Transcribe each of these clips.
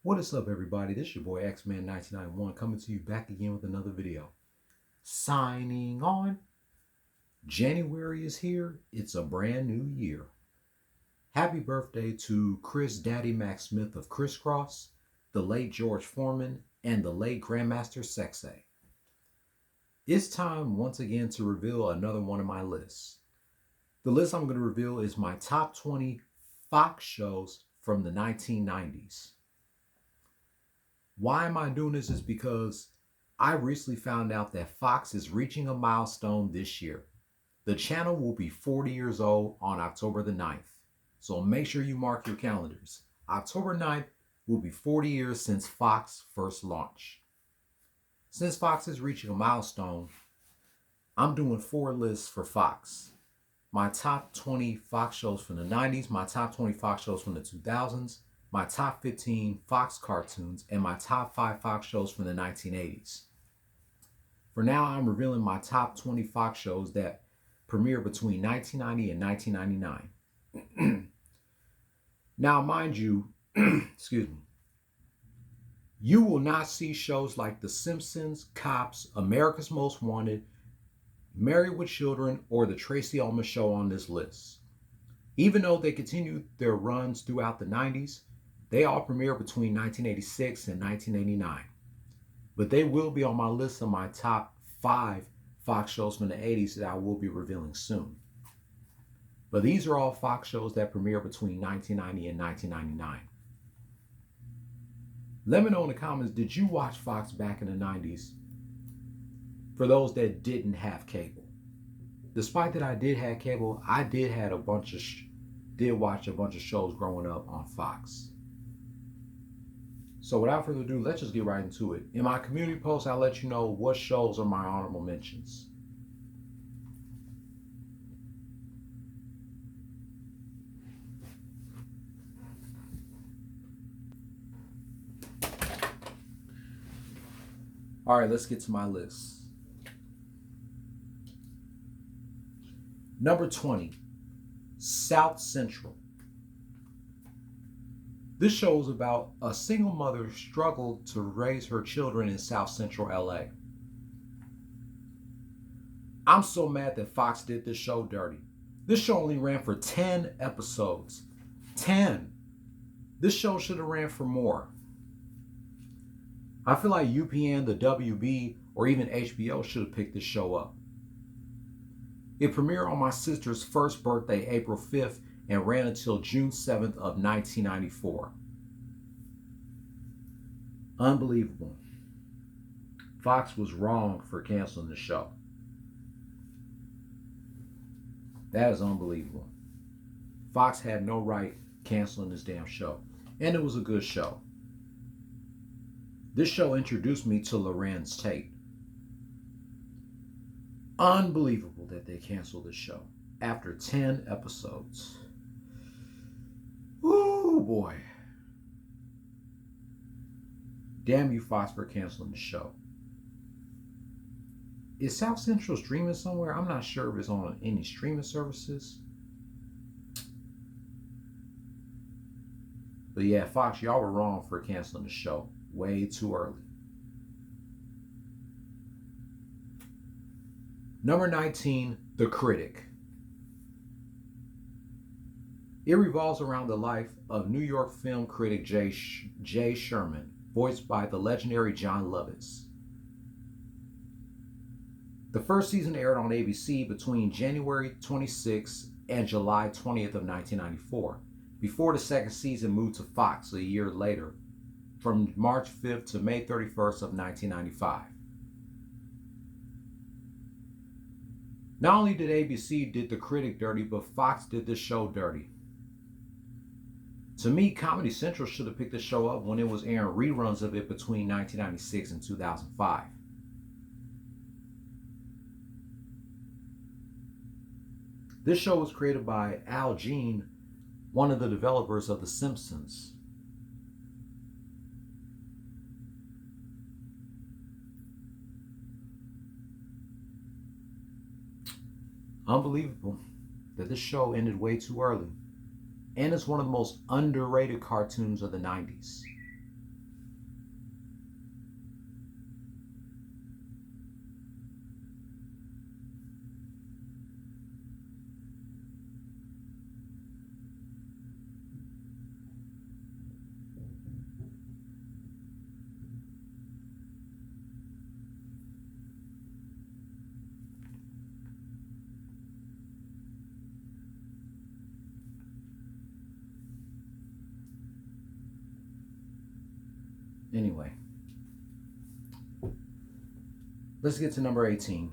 What is up, everybody? This is your boy X-Man 1991 coming to you back again with another video. Signing on. January is here. It's a brand new year. Happy birthday to Chris Daddy Mac Smith of Crisscross, the late George Foreman, and the late Grandmaster Sexay. It's time once again to reveal another one of my lists. The list I'm going to reveal is my top 20 Fox shows from the 1990s. Why am I doing this is because I recently found out that Fox is reaching a milestone this year. The channel will be 40 years old on October the 9th. So make sure you mark your calendars. October 9th will be 40 years since Fox first launched. Since Fox is reaching a milestone, I'm doing 4 lists for Fox. My top 20 Fox shows from the 90s, my top 20 Fox shows from the 2000s, my top 15 Fox cartoons, and my top 5 Fox shows from the 1980s. For now, I'm revealing my top 20 Fox shows that premiered between 1990 and 1999. Now, mind you, excuse me, you will not see shows like The Simpsons, Cops, America's Most Wanted, Married with Children, or The Tracy Ullman Show on this list. Even though they continued their runs throughout the 90s, they all premiered between 1986 and 1989. But they will be on my list of my top 5 Fox shows from the 80s that I will be revealing soon. But these are all Fox shows that premiered between 1990 and 1999. Let me know in the comments, did you watch Fox back in the 90s? For those that didn't have cable. Despite that I did have cable, I did watch a bunch of shows growing up on Fox. So without further ado, let's just get right into it. In my community post, I'll let you know what shows are my honorable mentions. All right, let's get to my list. Number 20, South Central. This show is about a single mother struggle to raise her children in South Central LA. I'm so mad that Fox did this show dirty. This show only ran for 10 episodes. 10. This show should have ran for more. I feel like UPN, the WB, or even HBO should have picked this show up. It premiered on my sister's first birthday, April 5th, and ran until June 7th of 1994. Unbelievable. Fox was wrong for canceling the show. That is unbelievable. Fox had no right canceling this damn show. And it was a good show. This show introduced me to Larenz Tate. Unbelievable that they canceled this show after 10 episodes. Ooh, boy. Damn you, Fox, for canceling the show. Is South Central streaming somewhere? I'm not sure if it's on any streaming services. But yeah, Fox, y'all were wrong for canceling the show way too early. Number 19, The Critic. It revolves around the life of New York film critic Jay Sherman, voiced by the legendary John Lovitz. The first season aired on ABC between January 26th and July 20th of 1994, before the second season moved to Fox a year later, from March 5th to May 31st of 1995. Not only did ABC did The Critic dirty, but Fox did this show dirty. To me, Comedy Central should have picked the show up when it was airing reruns of it between 1996 and 2005. This show was created by Al Jean, one of the developers of The Simpsons. Unbelievable that this show ended way too early. And it's one of the most underrated cartoons of the 90s. Anyway, let's get to number 18.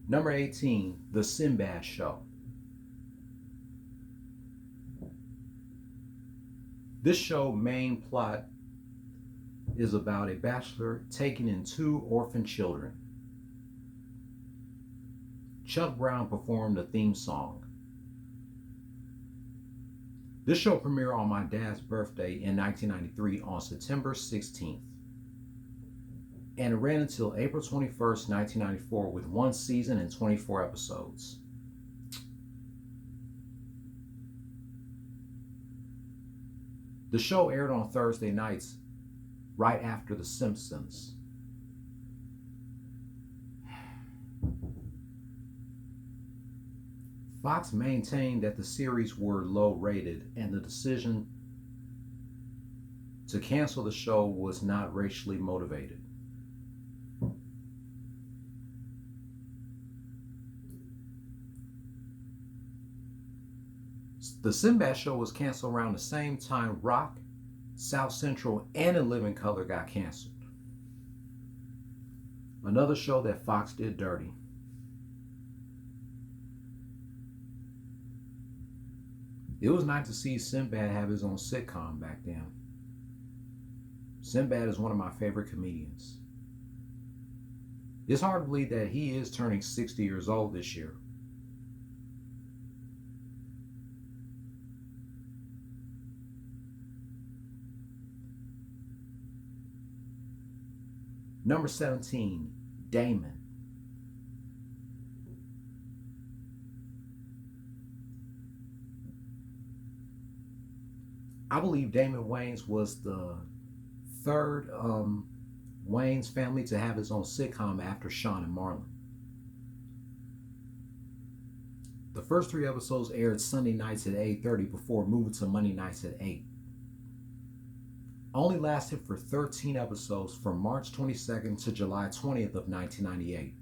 Number 18, The Sinbad Show. This show main plot is about a bachelor taking in two orphan children. Chuck Brown performed the theme song. This show premiered on my dad's birthday in 1993 on September 16th. And it ran until April 21st, 1994 with one season and 24 episodes. The show aired on Thursday nights right after The Simpsons. Fox maintained that the series were low rated and the decision to cancel the show was not racially motivated. The Sinbad Show was canceled around the same time Rock, South Central, and In Living Color got canceled. Another show that Fox did dirty. It was nice to see Sinbad have his own sitcom back then. Sinbad is one of my favorite comedians. It's hard to believe that he is turning 60 years old this year. Number 17, Damon. I believe Damon Wayans was the third Wayans family to have his own sitcom after Sean and Marlon. The first 3 episodes aired Sunday nights at 8:30 before moving to Monday nights at 8. Only lasted for 13 episodes from March 22nd to July 20th of 1998.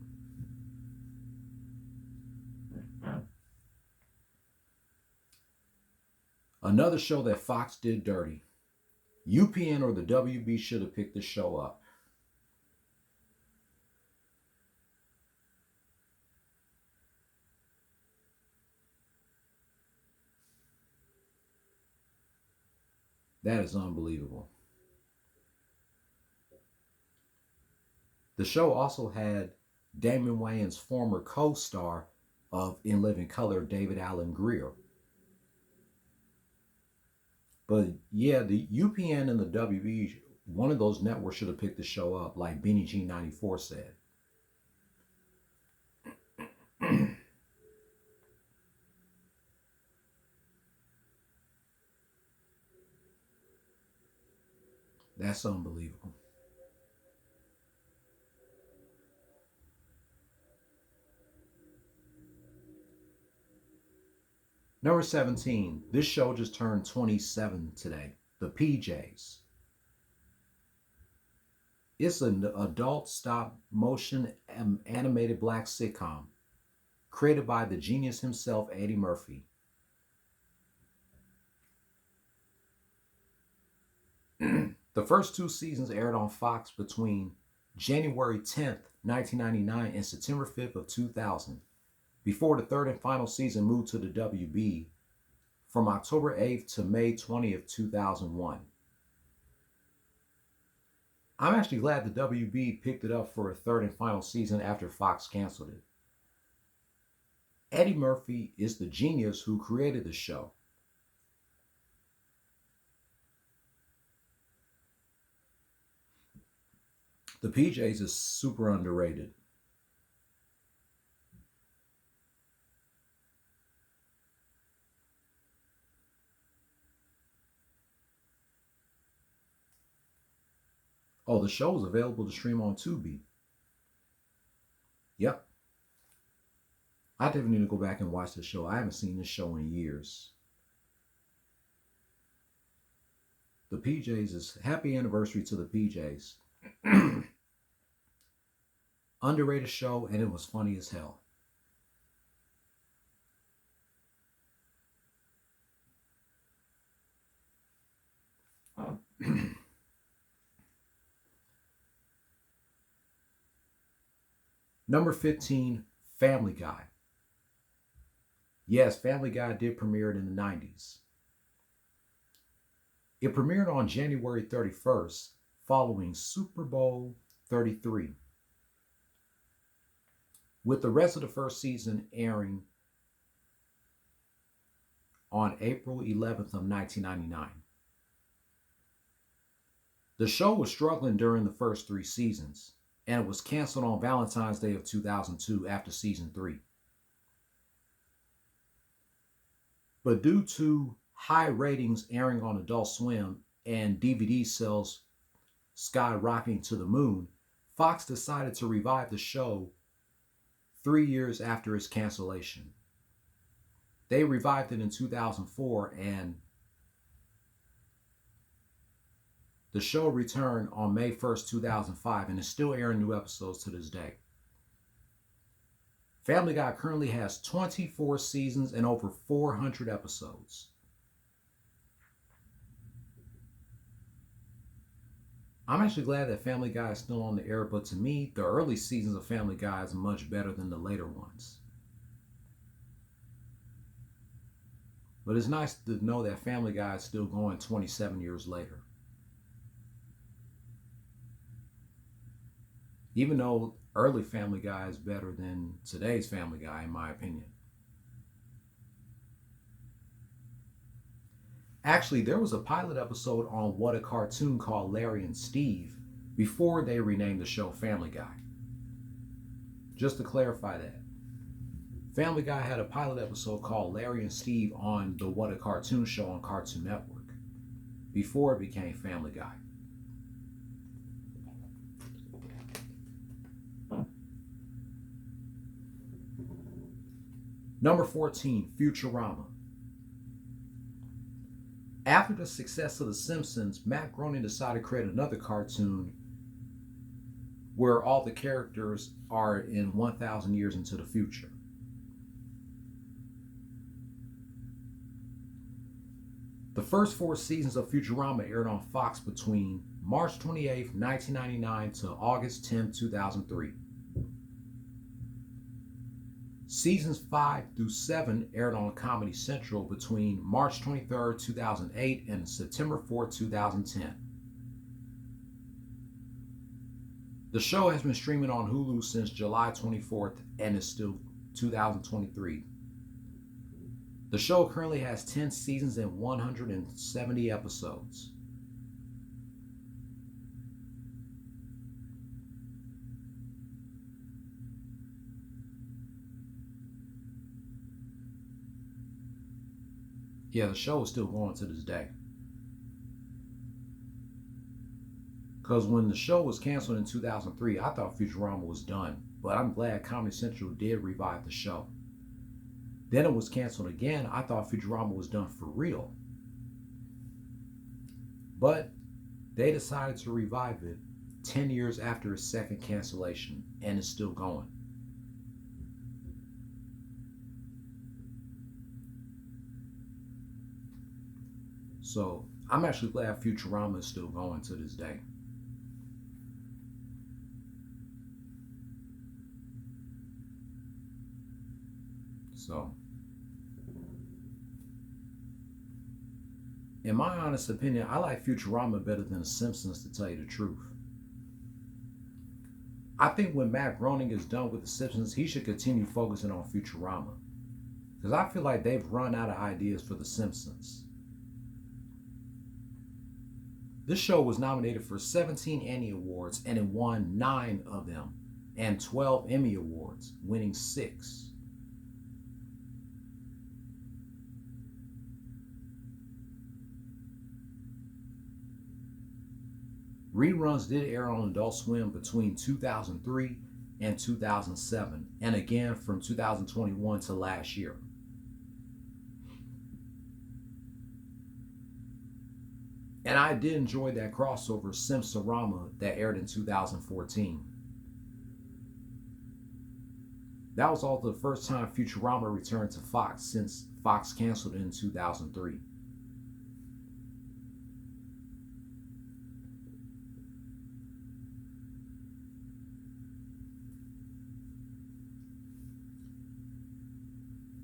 Another show that Fox did dirty. UPN or the WB should have picked this show up. That is unbelievable. The show also had Damon Wayans' former co-star of In Living Color, David Alan Grier. But yeah, the UPN and the WB, one of those networks should have picked the show up, like Benny G94 said. That's unbelievable. Number 17, this show just turned 27 today, The PJs. It's an adult stop motion animated black sitcom created by the genius himself, Eddie Murphy. The first 2 seasons aired on Fox between January 10th, 1999 and September 5th of 2000, before the 3rd and final season moved to the WB from October 8th to May 20th, 2001. I'm actually glad the WB picked it up for a 3rd and final season after Fox canceled it. Eddie Murphy is the genius who created the show. The PJs is super underrated. Oh, the show is available to stream on Tubi. Yep. I definitely need to go back and watch the show. I haven't seen this show in years. The PJs is happy anniversary to the PJs. Underrated show, and it was funny as hell. Number 15, Family Guy. Yes, Family Guy did premiere it in the 90s. It premiered on January 31st, following Super Bowl 33, with the rest of the first season airing on April 11th of 1999. The show was struggling during the first 3 seasons, and it was canceled on Valentine's Day of 2002 after season 3. But due to high ratings airing on Adult Swim and DVD sales skyrocketing to the moon, Fox decided to revive the show 3 years after its cancellation. They revived it in 2004, and the show returned on May 1st, 2005, and is still airing new episodes to this day. Family Guy currently has 24 seasons and over 400 episodes. I'm actually glad that Family Guy is still on the air, but to me, the early seasons of Family Guy is much better than the later ones. But it's nice to know that Family Guy is still going 27 years later. Even though early Family Guy is better than today's Family Guy, in my opinion. Actually, there was a pilot episode on What a Cartoon called Larry and Steve before they renamed the show Family Guy. Just to clarify that. Family Guy had a pilot episode called Larry and Steve on the What a Cartoon show on Cartoon Network before it became Family Guy. Number 14, Futurama. After the success of The Simpsons, Matt Groening decided to create another cartoon where all the characters are in 1,000 years into the future. The first 4 seasons of Futurama aired on Fox between March 28, 1999 to August 10, 2003. Seasons 5 through 7 aired on Comedy Central between March 23, 2008 and September 4, 2010. The show has been streaming on Hulu since July 24th and is still 2023. The show currently has 10 seasons and 170 episodes. Yeah, the show is still going to this day. Because when the show was canceled in 2003, I thought Futurama was done. But I'm glad Comedy Central did revive the show. Then it was canceled again. I thought Futurama was done for real. But they decided to revive it 10 years after its second cancellation, and it's still going. So I'm actually glad Futurama is still going to this day. So, in my honest opinion, I like Futurama better than The Simpsons, to tell you the truth. I think when Matt Groening is done with The Simpsons, he should continue focusing on Futurama. Because I feel like they've run out of ideas for The Simpsons. This show was nominated for 17 Annie Awards and it won 9 of them, and 12 Emmy Awards, winning 6. Reruns did air on Adult Swim between 2003 and 2007, and again from 2021 to last year. And I did enjoy that crossover Simpsorama that aired in 2014. That was also the first time Futurama returned to Fox since Fox canceled it in 2003.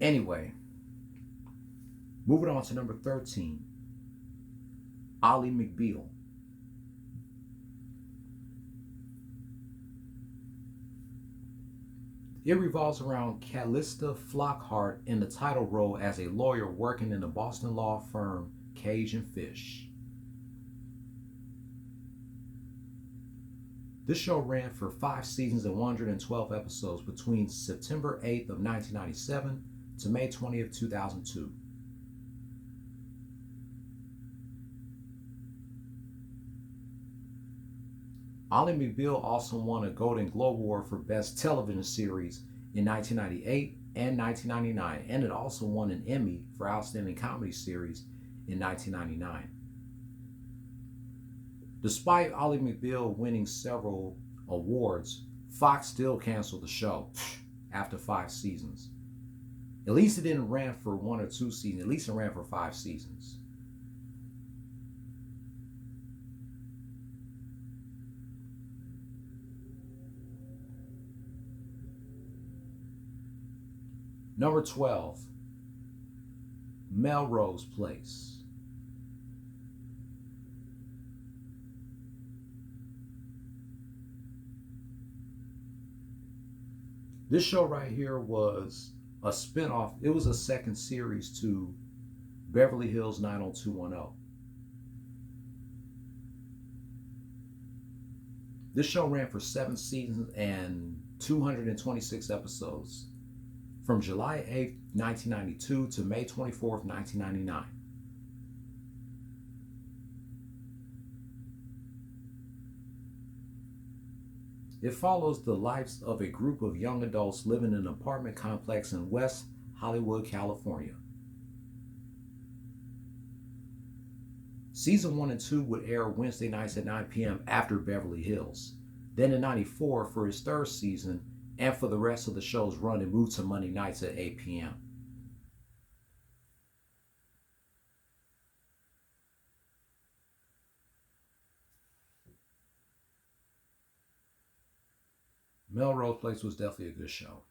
Anyway, moving on to number 13, Ally McBeal. It revolves around Callista Flockhart in the title role as a lawyer working in the Boston law firm Cage and Fish. This show ran for 5 seasons and 112 episodes between September 8th of 1997 to May 20th, 2002. Ally McBeal also won a Golden Globe Award for Best Television Series in 1998 and 1999, and it also won an Emmy for Outstanding Comedy Series in 1999. Despite Ally McBeal winning several awards, Fox still canceled the show after 5 seasons. At least it didn't run for 1 or 2 seasons. At least it ran for 5 seasons. Number 12, Melrose Place. This show right here was a spinoff. It was a second series to Beverly Hills 90210. This show ran for 7 seasons and 226 episodes from July 8th, 1992 to May 24th, 1999. It follows the lives of a group of young adults living in an apartment complex in West Hollywood, California. Season 1 and 2 would air Wednesday nights at 9 p.m. after Beverly Hills. Then in 94 for its 3rd season, and for the rest of the show's run, it moved to Monday nights at 8 p.m. Melrose Place was definitely a good show.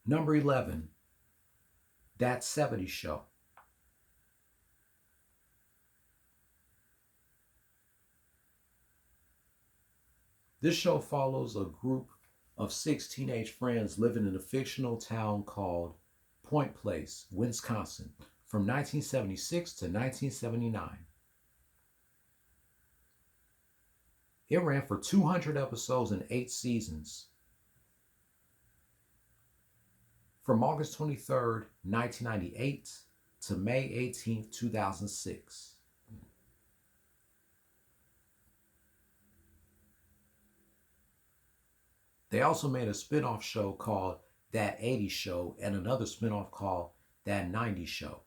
Number 11, That 70s Show. This show follows a group of 6 teenage friends living in a fictional town called Point Place, Wisconsin, from 1976 to 1979. It ran for 200 episodes and 8 seasons. From August 23rd, 1998 to May 18th, 2006. They also made a spin-off show called That 80s Show and another spin-off called That 90s Show.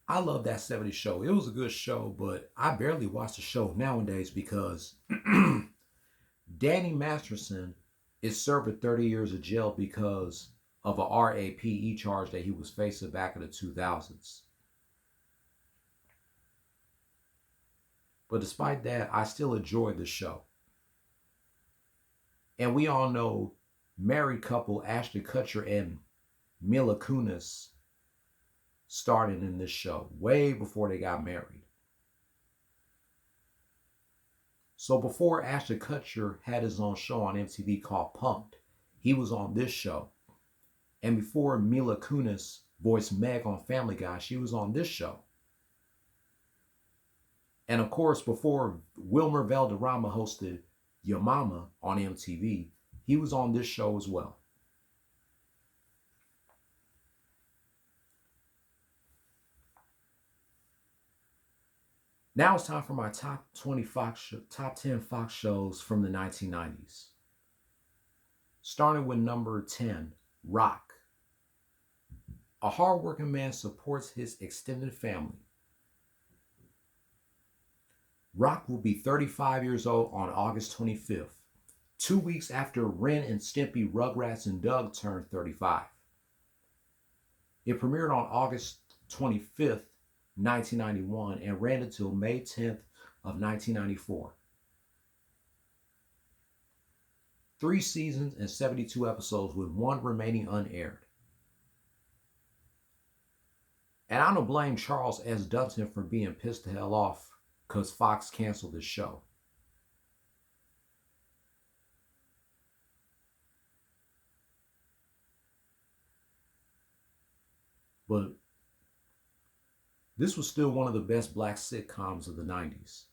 I love That 70s Show. It was a good show, but I barely watch the show nowadays because Danny Masterson is serving 30 years of jail because of a RAPE charge that he was facing back in the 2000s. But despite that, I still enjoy the show. And we all know married couple Ashton Kutcher and Mila Kunis started in this show way before they got married. So before Ashton Kutcher had his own show on MTV called Punk'd, he was on this show. And before Mila Kunis voiced Meg on Family Guy, she was on this show. And of course, before Wilmer Valderrama hosted Your Mama on MTV, he was on this show as well. Now it's time for my top 10 Fox shows from the 1990s. Starting with number 10, Rock. A hardworking man supports his extended family. Rock will be 35 years old on August 25th, 2 weeks after Ren and Stimpy, Rugrats, and Doug turned 35. It premiered on August 25th, 1991, and ran until May 10th of 1994. 3 seasons and 72 episodes with 1 remaining unaired. And I don't blame Charles S. Dutton for being pissed the hell off because Fox canceled the show. But this was still one of the best black sitcoms of the 90s.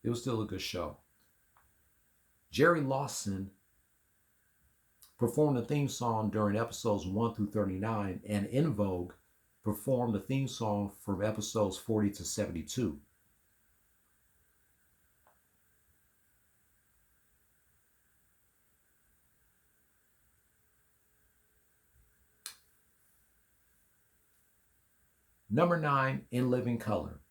It was still a good show. Jerry Lawson performed the theme song during episodes 1 through 39, and En Vogue performed the theme song from episodes 40 to 72. Number 9, In Living Color.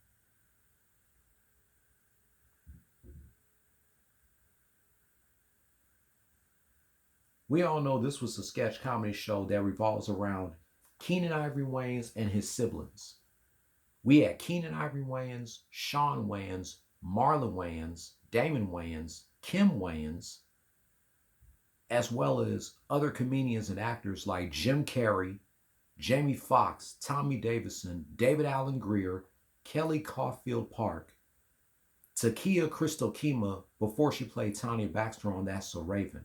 We all know this was a sketch comedy show that revolves around Keenen Ivory Wayans and his siblings. We had Keenen Ivory Wayans, Shawn Wayans, Marlon Wayans, Damon Wayans, Kim Wayans, as well as other comedians and actors like Jim Carrey, Jamie Foxx, Tommy Davidson, David Alan Grier, Kelly Caulfield Park, Takia Crystal Kima before she played Tanya Baxter on That's So Raven.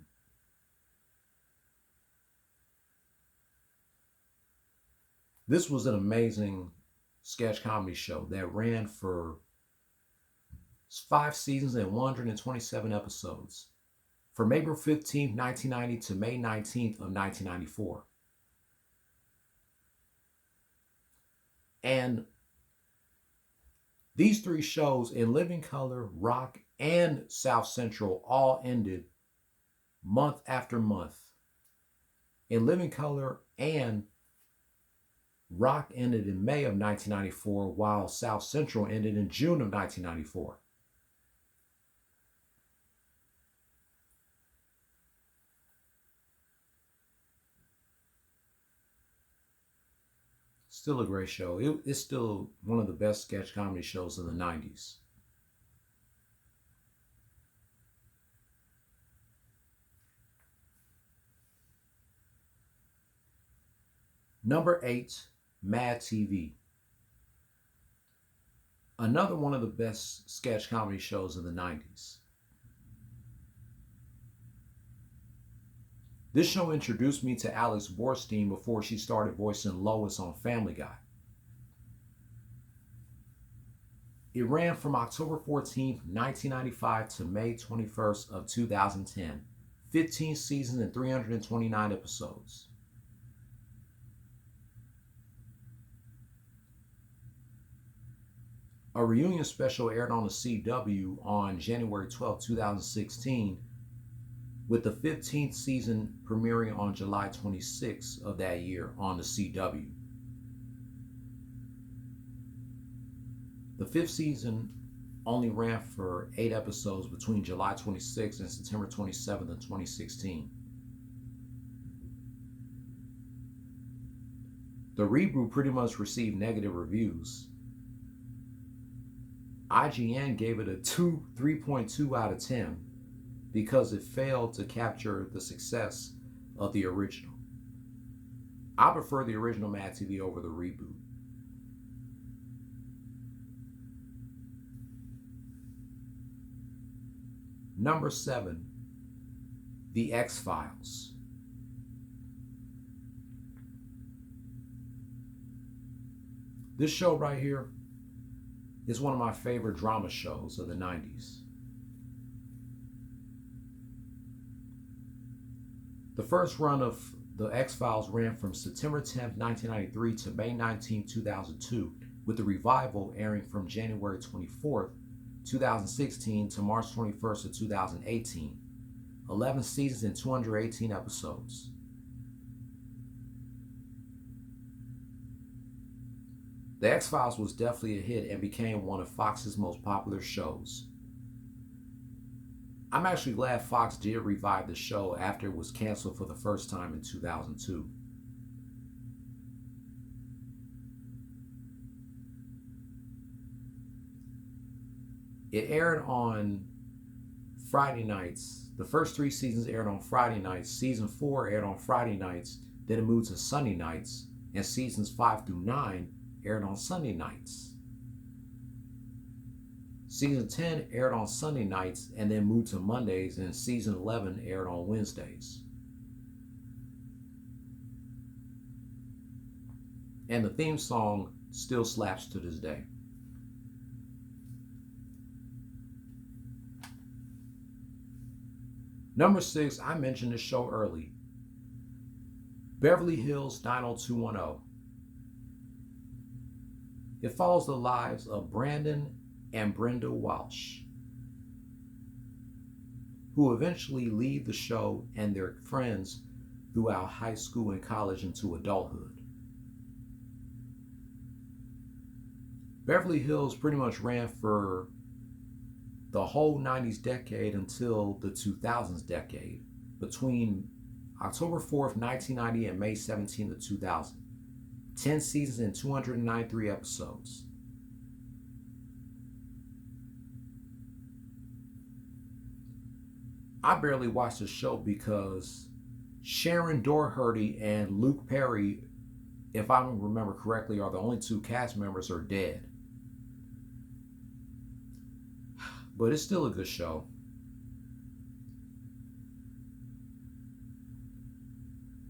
This was an amazing sketch comedy show that ran for 5 seasons and 127 episodes from April 15, 1990 to May 19th of 1994. And these 3 shows, In Living Color, Rock, and South Central, all ended month after month. In Living Color and Rock ended in May of 1994, while South Central ended in June of 1994. Still a great show. It's still one of the best sketch comedy shows of the 90s. Number 8, Mad TV. Another one of the best sketch comedy shows of the 90s. This show introduced me to Alex Borstein before she started voicing Lois on Family Guy. It ran from October 14th, 1995 to May 21st of 2010, 15 seasons and 329 episodes. A reunion special aired on the CW on January 12, 2016, with the 15th season premiering on July 26th of that year on the CW. The 5th season only ran for 8 episodes between July 26th and September 27th of 2016. The reboot pretty much received negative reviews. IGN gave it a 3.2 out of 10 because it failed to capture the success of the original. I prefer the original Mad TV over the reboot. Number 7, The X-Files. This show right here is one of my favorite drama shows of the 90s. The first run of The X-Files ran from September 10th, 1993 to May 19, 2002, with the revival airing from January 24th, 2016 to March 21st, 2018. 11 seasons and 218 episodes. The X-Files was definitely a hit and became one of Fox's most popular shows. I'm actually glad Fox did revive the show after it was canceled for the first time in 2002. It aired on Friday nights. The first 3 seasons aired on Friday nights. Season 4 aired on Friday nights. Then it moved to Sunday nights. And seasons 5 through 9 aired on Sunday nights. Season 10 aired on Sunday nights and then moved to Mondays, and season 11 aired on Wednesdays. And the theme song still slaps to this day. Number 6, I mentioned this show early. Beverly Hills 90210. It follows the lives of Brandon and Brenda Walsh, who eventually leave the show and their friends throughout high school and college into adulthood. Beverly Hills pretty much ran for the whole 90s decade until the 2000s decade, between October 4th, 1990 and May 17th, 2000. 10 seasons and 293 episodes. I barely watched the show because Sharon Doherty and Luke Perry, if I remember correctly, are the only 2 cast members are dead. But it's still a good show.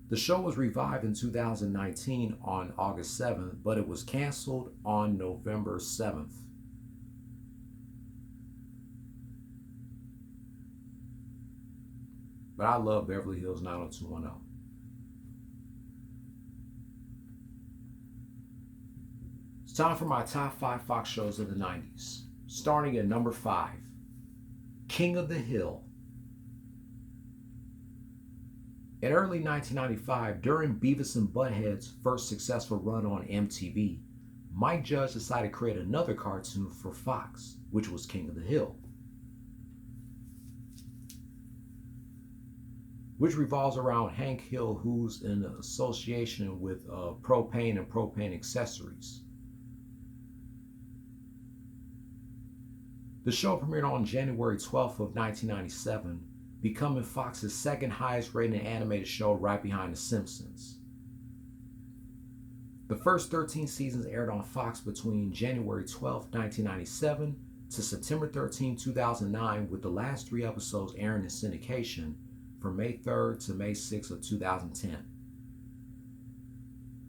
The show was revived in 2019 on August 7th, but it was canceled on November 7th. But I love Beverly Hills 90210. It's time for my top 5 Fox shows of the 90s. Starting at number 5, King of the Hill. In early 1995, during Beavis and Butthead's first successful run on MTV, Mike Judge decided to create another cartoon for Fox, which was King of the Hill, which revolves around Hank Hill, who's in association with propane and propane accessories. The show premiered on January 12th of 1997, becoming Fox's second highest rated animated show right behind The Simpsons. The first 13 seasons aired on Fox between January 12, 1997 to September 13, 2009, with the last 3 episodes airing in syndication from May 3rd to May 6th of 2010.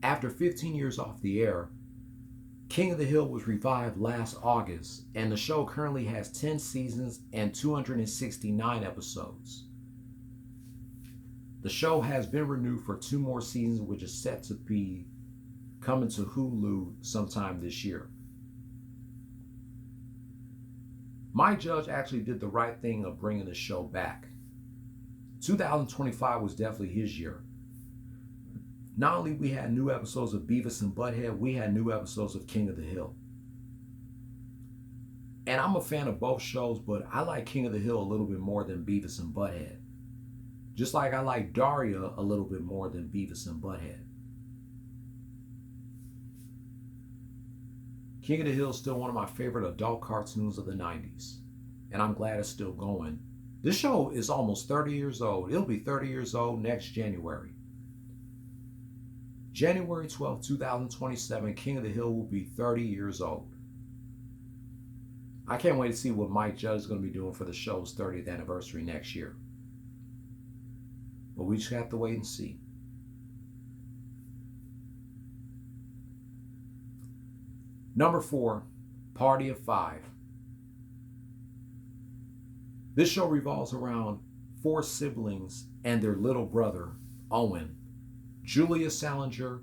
After 15 years off the air, King of the Hill was revived last August, and the show currently has 10 seasons and 269 episodes. The show has been renewed for 2 more seasons, which is set to be coming to Hulu sometime this year. Mike Judge actually did the right thing of bringing the show back. 2025 was definitely his year. Not only we had new episodes of Beavis and Butthead, we had new episodes of King of the Hill. And I'm a fan of both shows, but I like King of the Hill a little bit more than Beavis and Butthead. Just like I like Daria a little bit more than Beavis and Butthead. King of the Hill is still one of my favorite adult cartoons of the 90s. And I'm glad it's still going. This show is almost 30 years old. It'll be 30 years old next January. January 12, 2027, King of the Hill will be 30 years old. I can't wait to see what Mike Judge is going to be doing for the show's 30th anniversary next year. But we just have to wait and see. Number 4, Party of 5. This show revolves around 4 siblings and their little brother, Owen, Julia Salinger,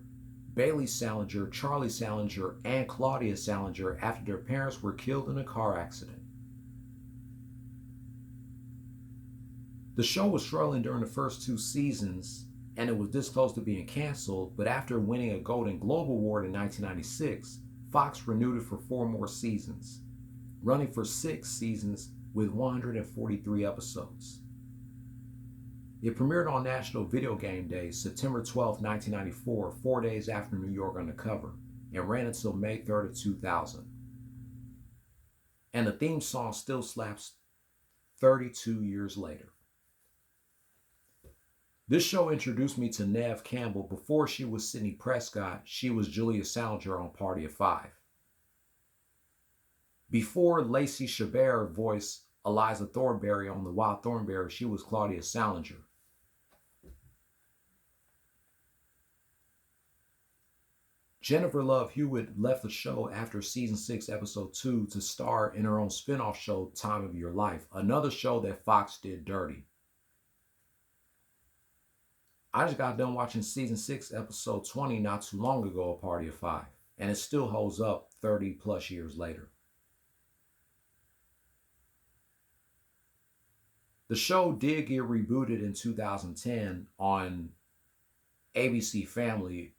Bailey Salinger, Charlie Salinger, and Claudia Salinger after their parents were killed in a car accident. The show was struggling during the first 2 seasons, and it was this close to being canceled, but after winning a Golden Globe Award in 1996, Fox renewed it for 4 more seasons, running for 6 seasons with 143 episodes. It premiered on National Video Game Day, September 12, 1994, 4 days after New York Undercover, and ran until May 3rd of 2000. And the theme song still slaps 32 years later. This show introduced me to Neve Campbell. Before she was Sidney Prescott, she was Julia Salinger on Party of Five. Before Lacey Chabert voiced Eliza Thornberry on The Wild Thornberry, she was Claudia Salinger. Jennifer Love Hewitt left the show after season 6, episode 2 to star in her own spin-off show, Time of Your Life, another show that Fox did dirty. I just got done watching season 6, episode 20 not too long ago of Party of Five, and it still holds up 30 plus years later. The show did get rebooted in 2010 on ABC Family.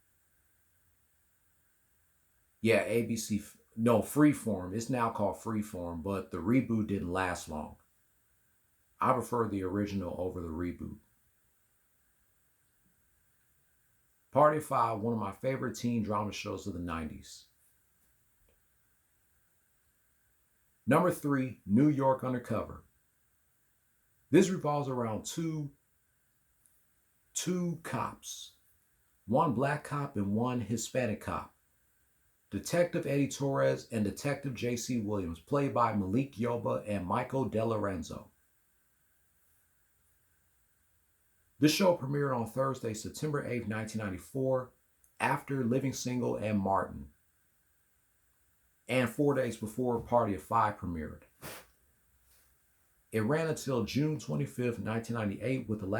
Yeah, Freeform. It's now called Freeform, but the reboot didn't last long. I prefer the original over the reboot. Party of Five, one of my favorite teen drama shows of the 90s. Number 3, New York Undercover. This revolves around two cops, one black cop and one Hispanic cop. Detective Eddie Torres and Detective J.C. Williams, played by Malik Yoba and Michael De Lorenzo. This show premiered on Thursday, September 8, 1994, after Living Single and Martin, and 4 days before Party of Five premiered. It ran until June 25, 1998, with the last